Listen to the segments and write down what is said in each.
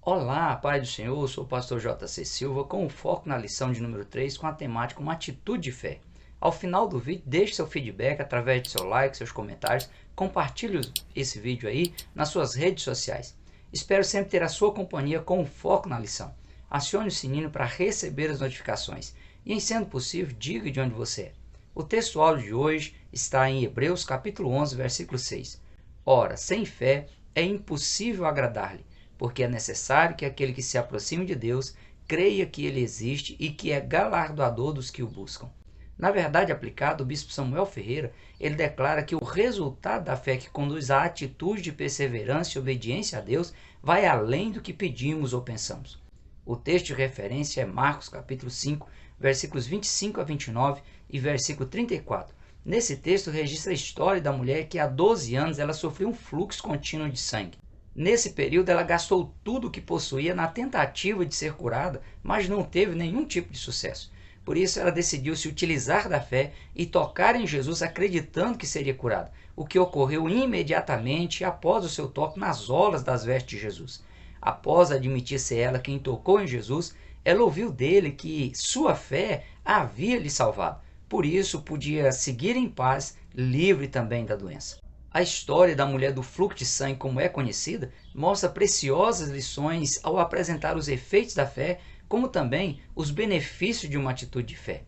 Olá, Pai do Senhor, eu sou o pastor J.C. Silva com o foco na lição de número 3 com a temática Uma Atitude de Fé. Ao final do vídeo, deixe seu feedback através de seu like, seus comentários, compartilhe esse vídeo aí nas suas redes sociais. Espero sempre ter a sua companhia com o foco na lição. Acione o sininho para receber as notificações e, em sendo possível, diga de onde você é. O texto áudio de hoje está em Hebreus capítulo 11, versículo 6. Ora, sem fé é impossível agradar-lhe, porque é necessário que aquele que se aproxime de Deus creia que ele existe e que é galardoador dos que o buscam. Na verdade aplicada, o bispo Samuel Ferreira, ele declara que o resultado da fé que conduz à atitude de perseverança e obediência a Deus vai além do que pedimos ou pensamos. O texto de referência é Marcos capítulo 5, versículos 25 a 29 e versículo 34. Nesse texto registra a história da mulher que há 12 anos ela sofreu um fluxo contínuo de sangue. Nesse período, ela gastou tudo o que possuía na tentativa de ser curada, mas não teve nenhum tipo de sucesso. Por isso, ela decidiu se utilizar da fé e tocar em Jesus acreditando que seria curada, o que ocorreu imediatamente após o seu toque nas orlas das vestes de Jesus. Após admitir ser ela quem tocou em Jesus, ela ouviu dele que sua fé havia lhe salvado. Por isso, podia seguir em paz, livre também da doença. A história da mulher do fluxo de sangue, como é conhecida, mostra preciosas lições ao apresentar os efeitos da fé, como também os benefícios de uma atitude de fé.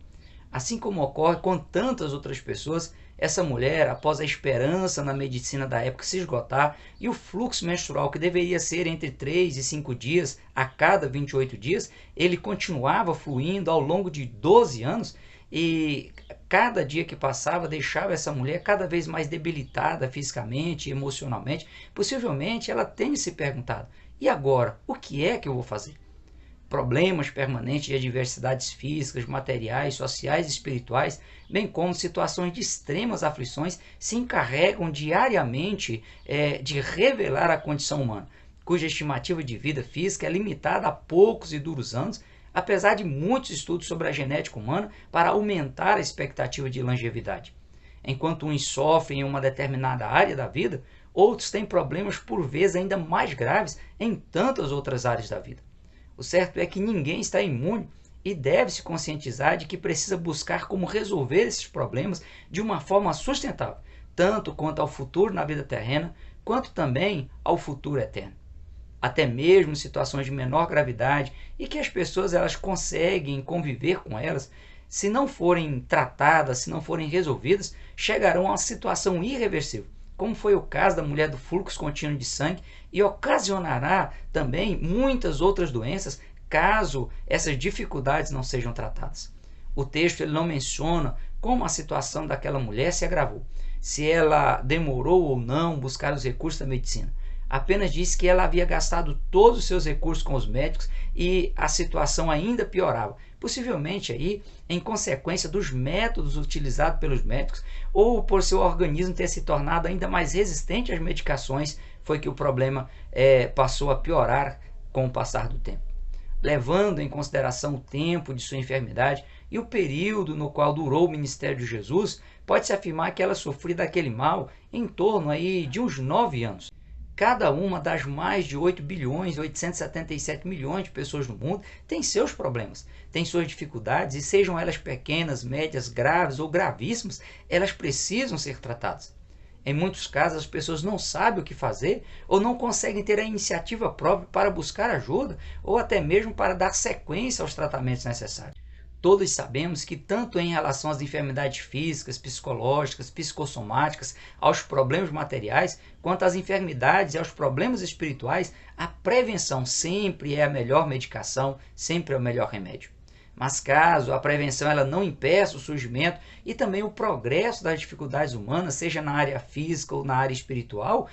Assim como ocorre com tantas outras pessoas, essa mulher, após a esperança na medicina da época se esgotar e o fluxo menstrual que deveria ser entre 3 e 5 dias a cada 28 dias, ele continuava fluindo ao longo de 12 anos e cada dia que passava deixava essa mulher cada vez mais debilitada fisicamente e emocionalmente. Possivelmente ela tenha se perguntado: e agora? O que é que eu vou fazer? Problemas permanentes de adversidades físicas, materiais, sociais e espirituais, bem como situações de extremas aflições, se encarregam diariamente de revelar a condição humana, cuja estimativa de vida física é limitada a poucos e duros anos, apesar de muitos estudos sobre a genética humana para aumentar a expectativa de longevidade. Enquanto uns sofrem em uma determinada área da vida, outros têm problemas por vezes ainda mais graves em tantas outras áreas da vida. O certo é que ninguém está imune e deve se conscientizar de que precisa buscar como resolver esses problemas de uma forma sustentável, tanto quanto ao futuro na vida terrena, quanto também ao futuro eterno. Até mesmo situações de menor gravidade e que as pessoas elas conseguem conviver com elas, se não forem tratadas, se não forem resolvidas, chegarão a uma situação irreversível, como foi o caso da mulher do fluxo contínuo de sangue, e ocasionará também muitas outras doenças caso essas dificuldades não sejam tratadas. O texto ele não menciona como a situação daquela mulher se agravou, se ela demorou ou não buscar os recursos da medicina. Apenas diz que ela havia gastado todos os seus recursos com os médicos e a situação ainda piorava. Possivelmente aí em consequência dos métodos utilizados pelos médicos ou por seu organismo ter se tornado ainda mais resistente às medicações, foi que o problema passou a piorar com o passar do tempo. Levando em consideração o tempo de sua enfermidade e o período no qual durou o ministério de Jesus, pode-se afirmar que ela sofreu daquele mal em torno aí de uns 9 anos. Cada uma das mais de 8 bilhões e 877 milhões de pessoas no mundo tem seus problemas, tem suas dificuldades e sejam elas pequenas, médias, graves ou gravíssimas, elas precisam ser tratadas. Em muitos casos as pessoas não sabem o que fazer ou não conseguem ter a iniciativa própria para buscar ajuda ou até mesmo para dar sequência aos tratamentos necessários. Todos sabemos que tanto em relação às enfermidades físicas, psicológicas, psicossomáticas, aos problemas materiais, quanto às enfermidades e aos problemas espirituais, a prevenção sempre é a melhor medicação, sempre é o melhor remédio. Mas caso a prevenção ela não impeça o surgimento e também o progresso das dificuldades humanas, seja na área física ou na área espiritual,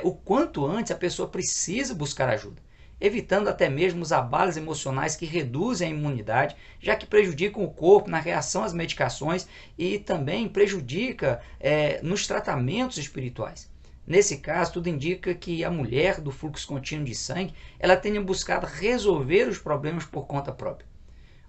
o quanto antes a pessoa precisa buscar ajuda, evitando até mesmo os abalos emocionais que reduzem a imunidade, já que prejudicam o corpo na reação às medicações e também prejudica nos tratamentos espirituais. Nesse caso, tudo indica que a mulher do fluxo contínuo de sangue, ela tenha buscado resolver os problemas por conta própria.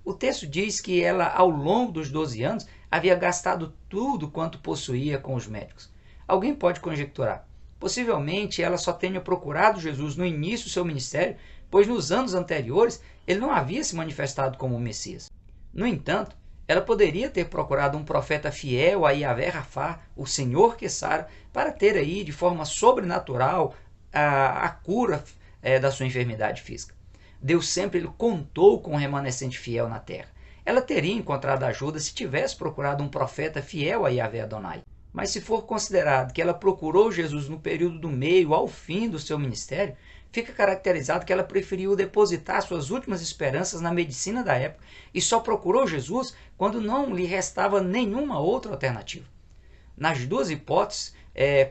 O texto diz que ela, ao longo dos 12 anos, havia gastado tudo quanto possuía com os médicos. Alguém pode conjecturar: possivelmente ela só tenha procurado Jesus no início do seu ministério pois nos anos anteriores ele não havia se manifestado como o Messias. No entanto, ela poderia ter procurado um profeta fiel a Yahvé Rafá, o Senhor que sara, para ter aí de forma sobrenatural a cura da sua enfermidade física. Deus sempre contou com um remanescente fiel na terra. Ela teria encontrado ajuda se tivesse procurado um profeta fiel a Yahvé Adonai. Mas se for considerado que ela procurou Jesus no período do meio ao fim do seu ministério, fica caracterizado que ela preferiu depositar suas últimas esperanças na medicina da época e só procurou Jesus quando não lhe restava nenhuma outra alternativa. Nas duas hipóteses,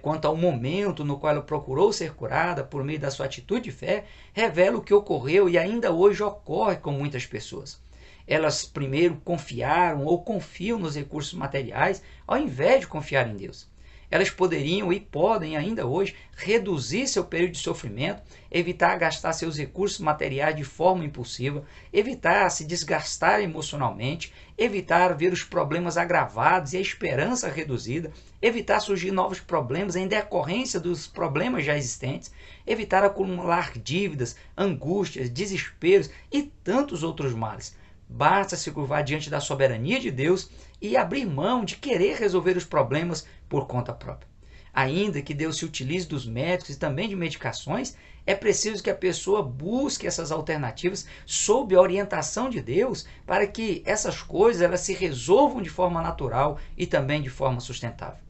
quanto ao momento no qual ela procurou ser curada por meio da sua atitude de fé, revela o que ocorreu e ainda hoje ocorre com muitas pessoas. Elas primeiro confiaram ou confiam nos recursos materiais ao invés de confiar em Deus. Elas poderiam e podem ainda hoje reduzir seu período de sofrimento, evitar gastar seus recursos materiais de forma impulsiva, evitar se desgastar emocionalmente, evitar ver os problemas agravados e a esperança reduzida, evitar surgir novos problemas em decorrência dos problemas já existentes, evitar acumular dívidas, angústias, desesperos e tantos outros males. Basta se curvar diante da soberania de Deus e abrir mão de querer resolver os problemas por conta própria. Ainda que Deus se utilize dos médicos e também de medicações, é preciso que a pessoa busque essas alternativas sob a orientação de Deus para que essas coisas elas se resolvam de forma natural e também de forma sustentável.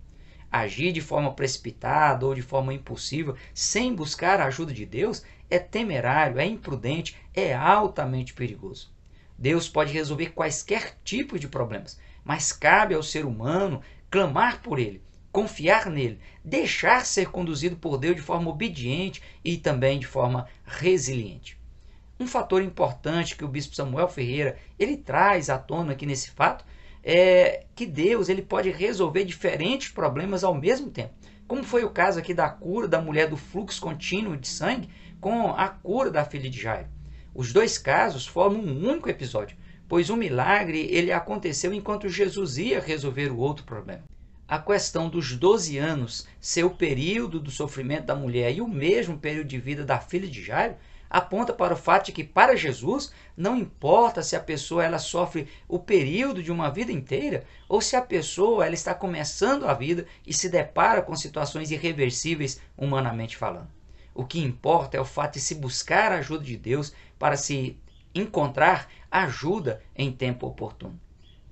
Agir de forma precipitada ou de forma impulsiva, sem buscar a ajuda de Deus, é temerário, é imprudente, é altamente perigoso. Deus pode resolver quaisquer tipos de problemas, mas cabe ao ser humano clamar por ele, confiar nele, deixar ser conduzido por Deus de forma obediente e também de forma resiliente. Um fator importante que o bispo Samuel Ferreira ele traz à tona aqui nesse fato é que Deus ele pode resolver diferentes problemas ao mesmo tempo, como foi o caso aqui da cura da mulher do fluxo contínuo de sangue com a cura da filha de Jairo. Os dois casos formam um único episódio, pois o milagre ele aconteceu enquanto Jesus ia resolver o outro problema. A questão dos 12 anos ser o período do sofrimento da mulher e o mesmo período de vida da filha de Jairo aponta para o fato de que para Jesus não importa se a pessoa ela sofre o período de uma vida inteira ou se a pessoa ela está começando a vida e se depara com situações irreversíveis humanamente falando. O que importa é o fato de se buscar a ajuda de Deus para se encontrar ajuda em tempo oportuno.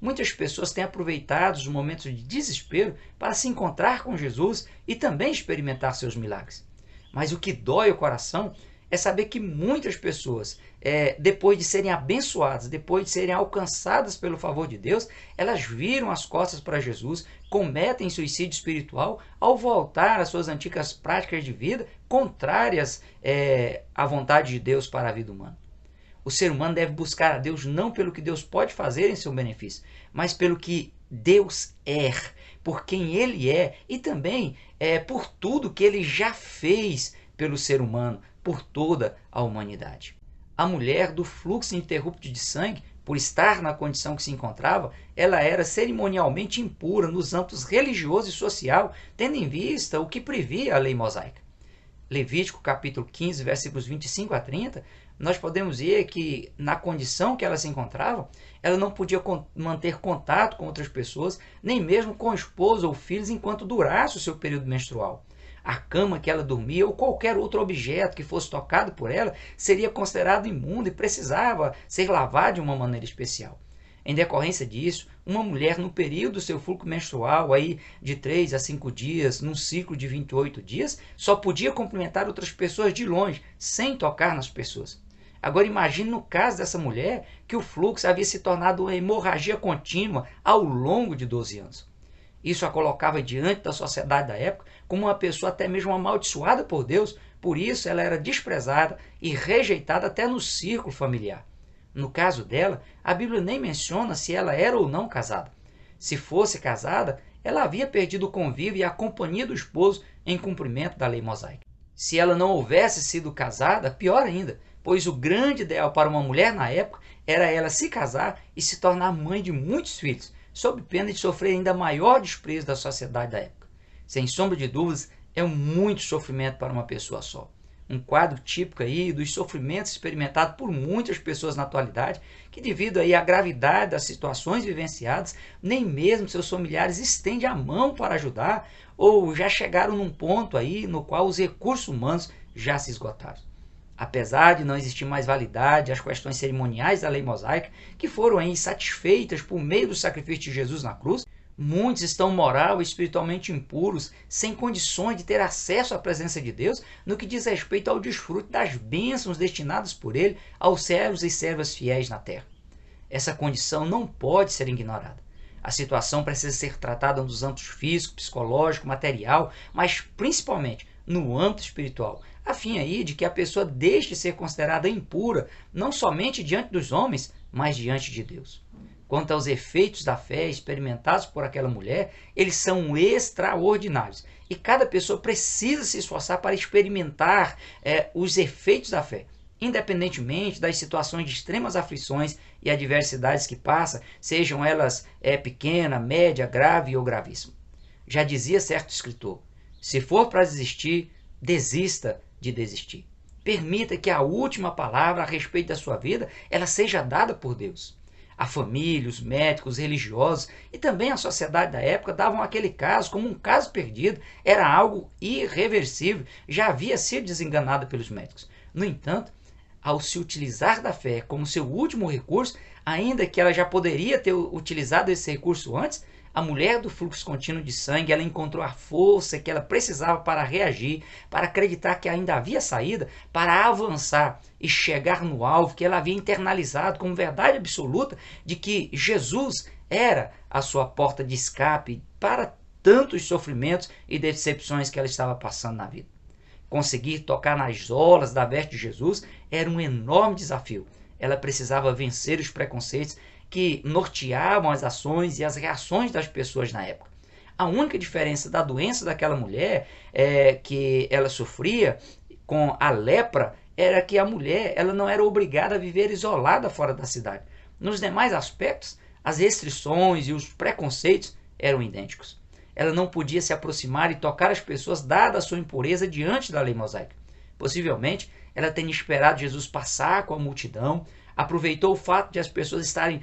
Muitas pessoas têm aproveitado os momentos de desespero para se encontrar com Jesus e também experimentar seus milagres. Mas o que dói o coração é saber que muitas pessoas, depois de serem abençoadas, depois de serem alcançadas pelo favor de Deus, elas viram as costas para Jesus, cometem suicídio espiritual ao voltar às suas antigas práticas de vida contrárias à vontade de Deus para a vida humana. O ser humano deve buscar a Deus não pelo que Deus pode fazer em seu benefício, mas pelo que Deus é, por quem Ele é e também por tudo que Ele já fez pelo ser humano, por toda a humanidade. A mulher do fluxo ininterrupto de sangue, por estar na condição que se encontrava, ela era cerimonialmente impura nos âmbitos religioso e social, tendo em vista o que previa a lei mosaica. Levítico capítulo 15, versículos 25 a 30, nós podemos ver que na condição que ela se encontrava, ela não podia manter contato com outras pessoas, nem mesmo com esposa ou filhos enquanto durasse o seu período menstrual. A cama que ela dormia ou qualquer outro objeto que fosse tocado por ela seria considerado imundo e precisava ser lavado de uma maneira especial. Em decorrência disso, uma mulher no período do seu fluxo menstrual, aí de 3 a 5 dias, num ciclo de 28 dias, só podia cumprimentar outras pessoas de longe, sem tocar nas pessoas. Agora imagine no caso dessa mulher que o fluxo havia se tornado uma hemorragia contínua ao longo de 12 anos. Isso a colocava diante da sociedade da época como uma pessoa até mesmo amaldiçoada por Deus, por isso ela era desprezada e rejeitada até no círculo familiar. No caso dela, a Bíblia nem menciona se ela era ou não casada. Se fosse casada, ela havia perdido o convívio e a companhia do esposo em cumprimento da lei mosaica. Se ela não houvesse sido casada, pior ainda, pois o grande ideal para uma mulher na época era ela se casar e se tornar mãe de muitos filhos, sob pena de sofrer ainda maior desprezo da sociedade da época. Sem sombra de dúvidas, é muito sofrimento para uma pessoa só. Um quadro típico aí dos sofrimentos experimentados por muitas pessoas na atualidade, que devido aí à gravidade das situações vivenciadas, nem mesmo seus familiares estendem a mão para ajudar, ou já chegaram num ponto aí no qual os recursos humanos já se esgotaram. Apesar de não existir mais validade às questões cerimoniais da lei mosaica, que foram aí satisfeitas por meio do sacrifício de Jesus na cruz, muitos estão moral e espiritualmente impuros, sem condições de ter acesso à presença de Deus no que diz respeito ao desfrute das bênçãos destinadas por Ele aos servos e servas fiéis na terra. Essa condição não pode ser ignorada. A situação precisa ser tratada nos âmbitos físico, psicológico, material, mas principalmente no âmbito espiritual, a fim aí de que a pessoa deixe de ser considerada impura, não somente diante dos homens, mas diante de Deus. Quanto aos efeitos da fé experimentados por aquela mulher, eles são extraordinários. E cada pessoa precisa se esforçar para experimentar os efeitos da fé, independentemente das situações de extremas aflições e adversidades que passa, sejam elas pequena, média, grave ou gravíssima. Já dizia certo escritor, se for para desistir, desista de desistir. Permita que a última palavra a respeito da sua vida ela seja dada por Deus. A família, os médicos, os religiosos e também a sociedade da época davam aquele caso como um caso perdido, era algo irreversível, já havia sido desenganada pelos médicos. No entanto, ao se utilizar da fé como seu último recurso, ainda que ela já poderia ter utilizado esse recurso antes, a mulher do fluxo contínuo de sangue, ela encontrou a força que ela precisava para reagir, para acreditar que ainda havia saída, para avançar e chegar no alvo que ela havia internalizado como verdade absoluta de que Jesus era a sua porta de escape para tantos sofrimentos e decepções que ela estava passando na vida. Conseguir tocar nas olas da veste de Jesus era um enorme desafio. Ela precisava vencer os preconceitos que norteavam as ações e as reações das pessoas na época. A única diferença da doença daquela mulher que ela sofria com a lepra era que a mulher ela não era obrigada a viver isolada fora da cidade. Nos demais aspectos, as restrições e os preconceitos eram idênticos. Ela não podia se aproximar e tocar as pessoas dada a sua impureza diante da lei mosaica. Possivelmente, ela tenha esperado Jesus passar com a multidão, aproveitou o fato de as pessoas estarem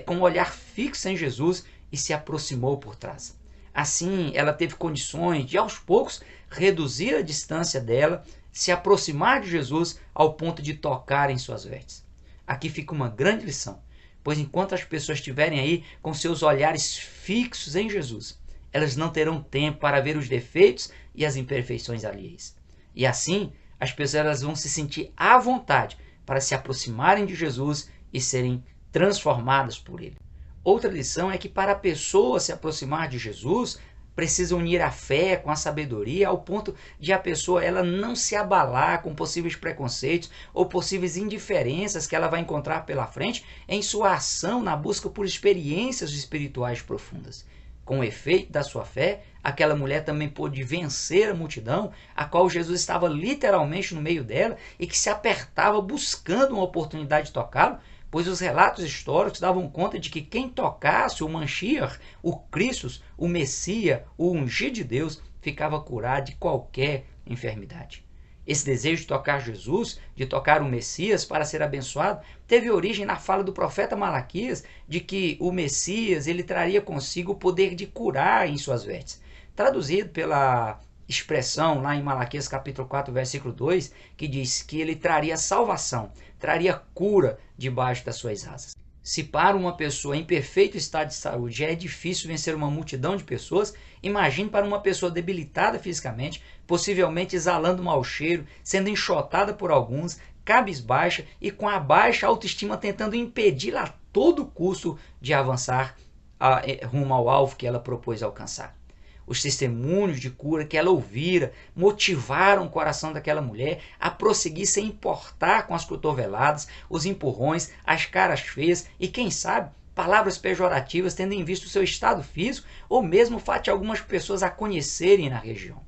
com o olhar fixo em Jesus e se aproximou por trás. Assim, ela teve condições de, aos poucos, reduzir a distância dela, se aproximar de Jesus ao ponto de tocar em suas vestes. Aqui fica uma grande lição, pois enquanto as pessoas estiverem aí com seus olhares fixos em Jesus, elas não terão tempo para ver os defeitos e as imperfeições alheias. E assim, as pessoas elas vão se sentir à vontade para se aproximarem de Jesus e serem transformadas por Ele. Outra lição é que para a pessoa se aproximar de Jesus, precisa unir a fé com a sabedoria ao ponto de a pessoa ela não se abalar com possíveis preconceitos ou possíveis indiferenças que ela vai encontrar pela frente em sua ação na busca por experiências espirituais profundas. Com o efeito da sua fé, aquela mulher também pôde vencer a multidão, a qual Jesus estava literalmente no meio dela e que se apertava buscando uma oportunidade de tocá-lo, pois os relatos históricos davam conta de que quem tocasse o Mashiach, o Cristo, o Messias, o ungido de Deus, ficava curado de qualquer enfermidade. Esse desejo de tocar Jesus, de tocar o Messias para ser abençoado, teve origem na fala do profeta Malaquias de que o Messias ele traria consigo o poder de curar em suas vestes. Traduzido pela expressão lá em Malaquias capítulo 4, versículo 2, que diz que ele traria salvação, traria cura debaixo das suas asas. Se para uma pessoa em perfeito estado de saúde já é difícil vencer uma multidão de pessoas, imagine para uma pessoa debilitada fisicamente, possivelmente exalando mau cheiro, sendo enxotada por alguns, cabisbaixa e com a baixa autoestima tentando impedi-la a todo custo de avançar rumo ao alvo que ela propôs alcançar. Os testemunhos de cura que ela ouvira motivaram o coração daquela mulher a prosseguir sem importar com as cotoveladas, os empurrões, as caras feias e, quem sabe, palavras pejorativas tendo em vista o seu estado físico ou mesmo o fato de algumas pessoas a conhecerem na região.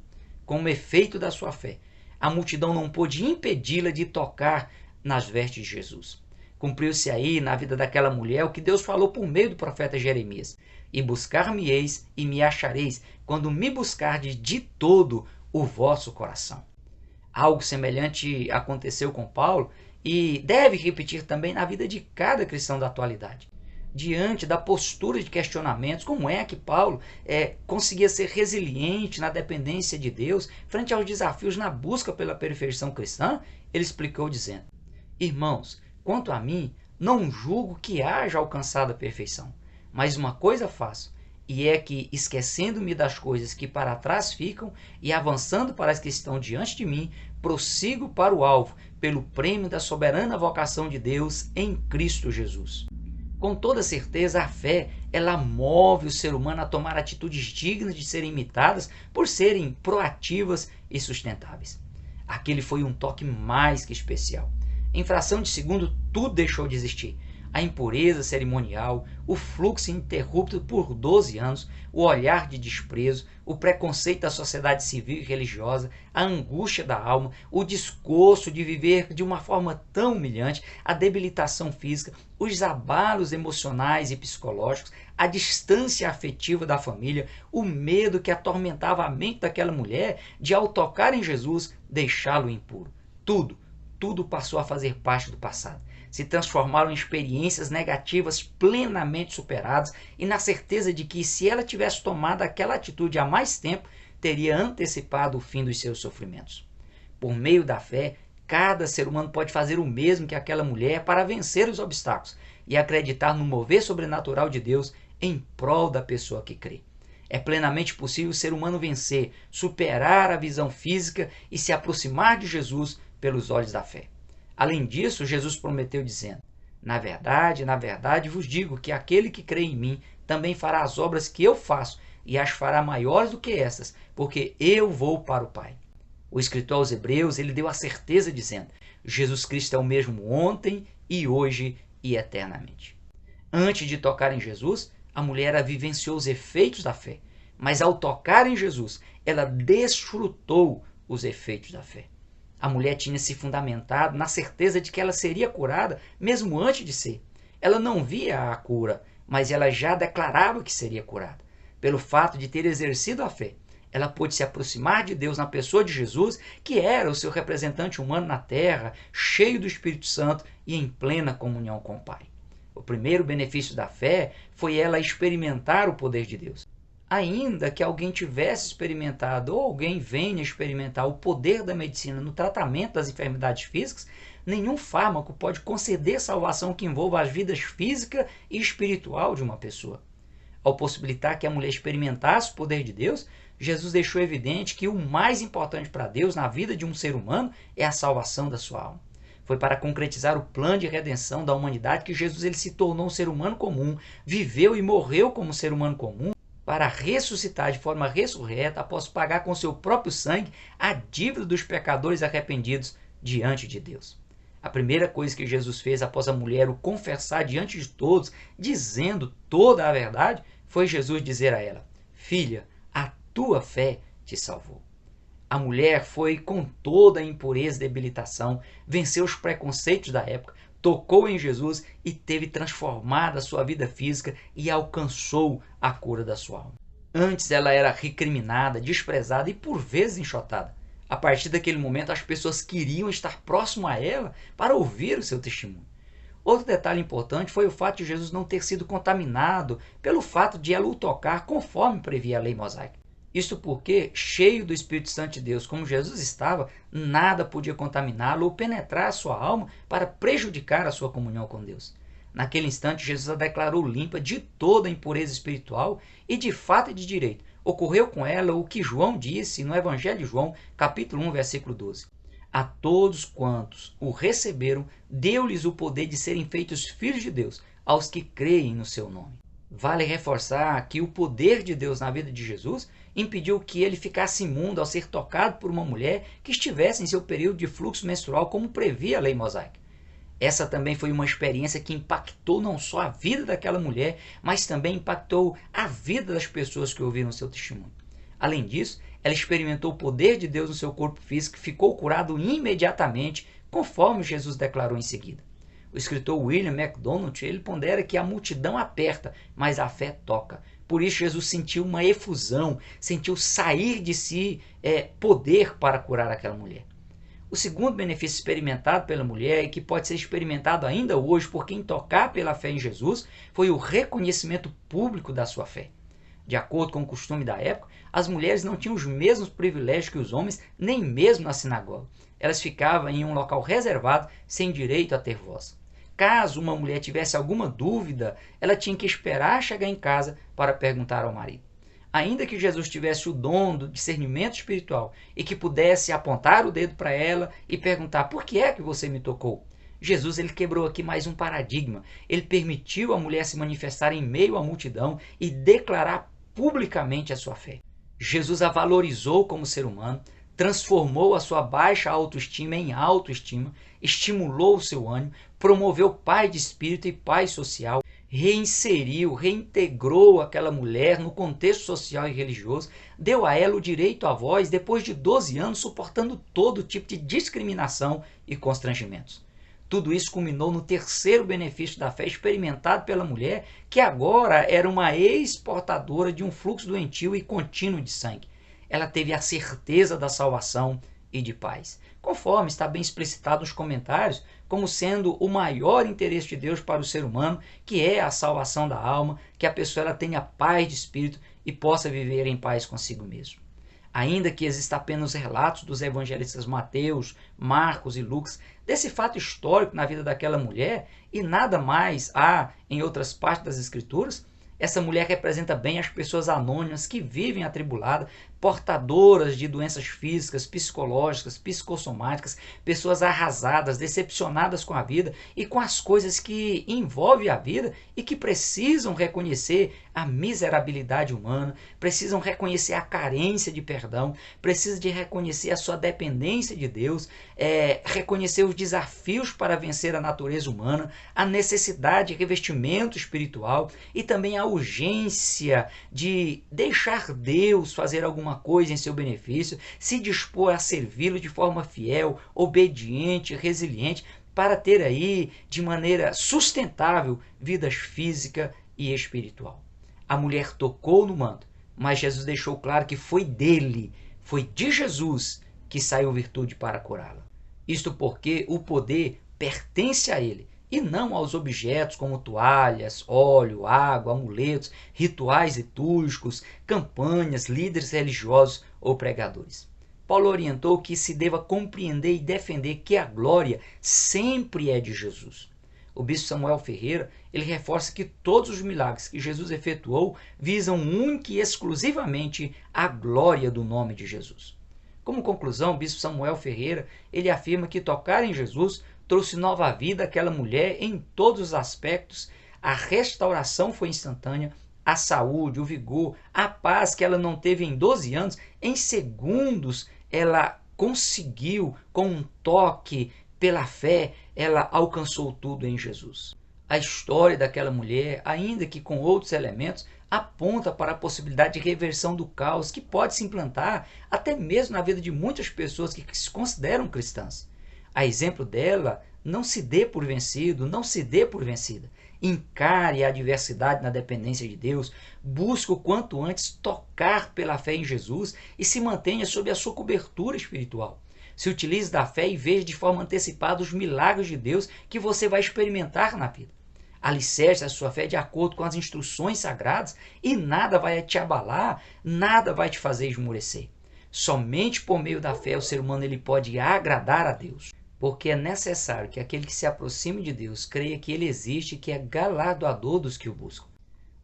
Como efeito da sua fé, a multidão não pôde impedi-la de tocar nas vestes de Jesus. Cumpriu-se aí na vida daquela mulher o que Deus falou por meio do profeta Jeremias. E buscar-me-eis e me achareis, quando me buscardes de todo o vosso coração. Algo semelhante aconteceu com Paulo e deve repetir também na vida de cada cristão da atualidade. Diante da postura de questionamentos, como é que Paulo conseguia ser resiliente na dependência de Deus frente aos desafios na busca pela perfeição cristã? Ele explicou dizendo: irmãos, quanto a mim, não julgo que haja alcançado a perfeição, mas uma coisa faço, e é que, esquecendo-me das coisas que para trás ficam e avançando para as que estão diante de mim, prossigo para o alvo, pelo prêmio da soberana vocação de Deus em Cristo Jesus. Com toda certeza, a fé, ela move o ser humano a tomar atitudes dignas de serem imitadas por serem proativas e sustentáveis. Aquele foi um toque mais que especial. Em fração de segundo, tudo deixou de existir. A impureza cerimonial, o fluxo ininterrupto por 12 anos, o olhar de desprezo, o preconceito da sociedade civil e religiosa, a angústia da alma, o desgosto de viver de uma forma tão humilhante, a debilitação física, os abalos emocionais e psicológicos, a distância afetiva da família, o medo que atormentava a mente daquela mulher de, ao tocar em Jesus, deixá-lo impuro. Tudo passou a fazer parte do passado. Se transformaram em experiências negativas plenamente superadas e na certeza de que, se ela tivesse tomado aquela atitude há mais tempo, teria antecipado o fim dos seus sofrimentos. Por meio da fé, cada ser humano pode fazer o mesmo que aquela mulher para vencer os obstáculos e acreditar no mover sobrenatural de Deus em prol da pessoa que crê. É plenamente possível o ser humano vencer, superar a visão física e se aproximar de Jesus pelos olhos da fé. Além disso, Jesus prometeu dizendo: na verdade vos digo que aquele que crê em mim também fará as obras que eu faço e as fará maiores do que essas, porque eu vou para o Pai. O escritor aos Hebreus, ele deu a certeza dizendo: Jesus Cristo é o mesmo ontem e hoje e eternamente. Antes de tocar em Jesus, a mulher vivenciou os efeitos da fé, mas ao tocar em Jesus, ela desfrutou os efeitos da fé. A mulher tinha se fundamentado na certeza de que ela seria curada mesmo antes de ser. Ela não via a cura, mas ela já declarava que seria curada. Pelo fato de ter exercido a fé, ela pôde se aproximar de Deus na pessoa de Jesus, que era o seu representante humano na terra, cheio do Espírito Santo e em plena comunhão com o Pai. O primeiro benefício da fé foi ela experimentar o poder de Deus. Ainda que alguém tivesse experimentado ou alguém venha experimentar o poder da medicina no tratamento das enfermidades físicas, nenhum fármaco pode conceder salvação que envolva as vidas física e espiritual de uma pessoa. Ao possibilitar que a mulher experimentasse o poder de Deus, Jesus deixou evidente que o mais importante para Deus na vida de um ser humano é a salvação da sua alma. Foi para concretizar o plano de redenção da humanidade que Jesus ele se tornou um ser humano comum, viveu e morreu como um ser humano comum, para ressuscitar de forma ressurreta após pagar com seu próprio sangue a dívida dos pecadores arrependidos diante de Deus. A primeira coisa que Jesus fez após a mulher o confessar diante de todos, dizendo toda a verdade, foi Jesus dizer a ela: filha, a tua fé te salvou. A mulher foi com toda a impureza e debilitação, venceu os preconceitos da época, tocou em Jesus e teve transformada a sua vida física e alcançou a cura da sua alma. Antes ela era recriminada, desprezada e por vezes enxotada. A partir daquele momento as pessoas queriam estar próximo a ela para ouvir o seu testemunho. Outro detalhe importante foi o fato de Jesus não ter sido contaminado pelo fato de ela o tocar conforme previa a lei mosaica. Isso porque, cheio do Espírito Santo de Deus, como Jesus estava, nada podia contaminá-lo ou penetrar a sua alma para prejudicar a sua comunhão com Deus. Naquele instante, Jesus a declarou limpa de toda a impureza espiritual e, de fato e de direito, ocorreu com ela o que João disse no Evangelho de João, capítulo 1, versículo 12. A todos quantos o receberam, deu-lhes o poder de serem feitos filhos de Deus, aos que creem no seu nome. Vale reforçar que o poder de Deus na vida de Jesus impediu que ele ficasse imundo ao ser tocado por uma mulher que estivesse em seu período de fluxo menstrual, como previa a lei mosaica. Essa também foi uma experiência que impactou não só a vida daquela mulher, mas também impactou a vida das pessoas que ouviram seu testemunho. Além disso, ela experimentou o poder de Deus no seu corpo físico e ficou curado imediatamente, conforme Jesus declarou em seguida. O escritor William MacDonald ele pondera que a multidão aperta, mas a fé toca. Por isso Jesus sentiu uma efusão, sentiu sair de si poder para curar aquela mulher. O segundo benefício experimentado pela mulher e que pode ser experimentado ainda hoje por quem tocar pela fé em Jesus foi o reconhecimento público da sua fé. De acordo com o costume da época, as mulheres não tinham os mesmos privilégios que os homens, nem mesmo na sinagoga. Elas ficavam em um local reservado, sem direito a ter voz. Caso uma mulher tivesse alguma dúvida, ela tinha que esperar chegar em casa para perguntar ao marido. Ainda que Jesus tivesse o dom do discernimento espiritual e que pudesse apontar o dedo para ela e perguntar: por que é que você me tocou? Jesus ele quebrou aqui mais um paradigma. Ele permitiu a mulher se manifestar em meio à multidão e declarar publicamente a sua fé. Jesus a valorizou como ser humano, transformou a sua baixa autoestima em autoestima, estimulou o seu ânimo, promoveu paz de espírito e paz social, reinseriu, reintegrou aquela mulher no contexto social e religioso, deu a ela o direito à voz depois de 12 anos suportando todo tipo de discriminação e constrangimentos. Tudo isso culminou no terceiro benefício da fé experimentado pela mulher, que agora era uma exportadora de um fluxo doentio e contínuo de sangue. Ela teve a certeza da salvação e de paz, conforme está bem explicitado nos comentários, como sendo o maior interesse de Deus para o ser humano, que é a salvação da alma, que a pessoa ela tenha paz de espírito e possa viver em paz consigo mesmo. Ainda que existam apenas relatos dos evangelistas Mateus, Marcos e Lucas desse fato histórico na vida daquela mulher, e nada mais há em outras partes das Escrituras, essa mulher representa bem as pessoas anônimas que vivem atribuladas, portadoras de doenças físicas, psicológicas, psicossomáticas, pessoas arrasadas, decepcionadas com a vida e com as coisas que envolvem a vida e que precisam reconhecer a miserabilidade humana, precisam reconhecer a carência de perdão, precisam de reconhecer a sua dependência de Deus, reconhecer os desafios para vencer a natureza humana, a necessidade de revestimento espiritual e também a urgência de deixar Deus fazer alguma coisa em seu benefício, se dispor a servi-lo de forma fiel, obediente, resiliente, para ter aí de maneira sustentável vidas física e espiritual. A mulher tocou no manto, mas Jesus deixou claro que foi dele, foi de Jesus que saiu virtude para curá-la. Isto porque o poder pertence a ele e não aos objetos como toalhas, óleo, água, amuletos, rituais litúrgicos, campanhas, líderes religiosos ou pregadores. Paulo orientou que se deva compreender e defender que a glória sempre é de Jesus. O bispo Samuel Ferreira ele reforça que todos os milagres que Jesus efetuou visam única e exclusivamente a glória do nome de Jesus. Como conclusão, o bispo Samuel Ferreira ele afirma que tocar em Jesus trouxe nova vida àquela mulher em todos os aspectos, a restauração foi instantânea, a saúde, o vigor, a paz que ela não teve em 12 anos, em segundos ela conseguiu, com um toque, pela fé, ela alcançou tudo em Jesus. A história daquela mulher, ainda que com outros elementos, aponta para a possibilidade de reversão do caos que pode se implantar até mesmo na vida de muitas pessoas que se consideram cristãs. A exemplo dela, não se dê por vencido, não se dê por vencida. Encare a adversidade na dependência de Deus, busque o quanto antes tocar pela fé em Jesus e se mantenha sob a sua cobertura espiritual. Se utilize da fé e veja de forma antecipada os milagres de Deus que você vai experimentar na vida. Alicerce a sua fé de acordo com as instruções sagradas e nada vai te abalar, nada vai te fazer esmorecer. Somente por meio da fé o ser humano ele pode agradar a Deus. Porque é necessário que aquele que se aproxime de Deus creia que ele existe e que é galardoador dos que o buscam.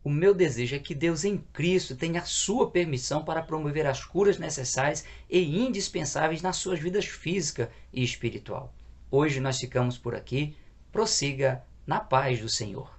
O meu desejo é que Deus em Cristo tenha a sua permissão para promover as curas necessárias e indispensáveis nas suas vidas física e espiritual. Hoje nós ficamos por aqui. Prossiga na paz do Senhor.